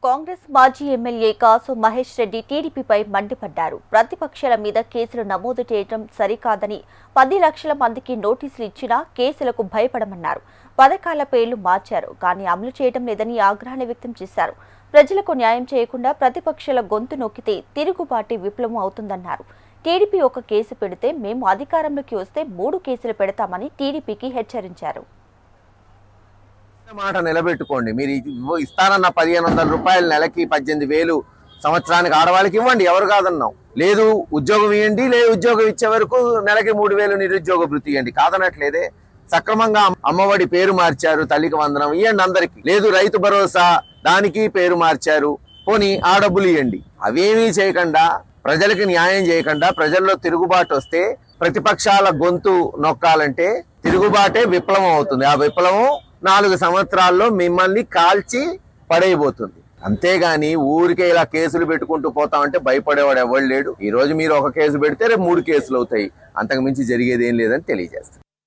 కాంగ్రెస్ మాజీ ఎమ్మెల్యే కాసు మహేష్ రెడ్డి టీడీపీపై మండిపడ్డారు. ప్రతిపక్షాల మీద కేసులు నమోదు చేయడం సరికాదని 10 లక్షల మందికి నోటీసులు ఇచ్చినా కేసులకు భయపడమన్నారు. పథకాల పేర్లు మార్చారు కానీ అమలు చేయడం లేదని ఆగ్రహాన్ని వ్యక్తం చేశారు. ప్రజలకు న్యాయం చేయకుండా ప్రతిపక్షాల గొంతు నొక్కితే తిరుగుబాటు విప్లవం అవుతుందన్నారు. టీడీపీ ఒక కేసు పెడితే మేము అధికారంలోకి వస్తే 3 కేసులు పెడతామని టీడీపీకి హెచ్చరించారు. మాట నిలబెట్టుకోండి. మీరు ఇస్తానన్న 1500 రూపాయలు నెలకి 18,000 సంవత్సరానికి ఆడవాళ్ళకి ఇవ్వండి, ఎవరు కాదన్నాం. లేదు ఉద్యోగం ఇవ్వండి, లేదు ఉద్యోగం ఇచ్చే వరకు నెలకి 3,000 నిరుద్యోగ భృతి ఇవ్వండి, కాదనట్లేదే. సక్రమంగా అమ్మఒడి పేరు మార్చారు, తల్లికి వందనం ఇవ్వండి అందరికి. లేదు రైతు భరోసా దానికి పేరు మార్చారు, పోనీ ఆ డబ్బులు ఇవ్వండి. అవేమీ చేయకుండా ప్రజలకి న్యాయం చేయకుండా ప్రజల్లో తిరుగుబాటు వస్తే ప్రతిపక్షాల గొంతు నొక్కాలంటే తిరుగుబాటే విప్లవం అవుతుంది. ఆ విప్లవం 4 సంవత్సరాల్లో మిమ్మల్ని కాల్చి పడైపోతుంది. అంతేగాని ఊరికే ఇలా కేసులు పెట్టుకుంటూ పోతామంటే భయపడేవాడు ఎవడు లేడు. ఈ రోజు మీరు ఒక కేసు పెడితే రేపు 3 కేసులు అవుతాయి. అంతకు మించి జరిగేది ఏం లేదని తెలియజేస్తారు.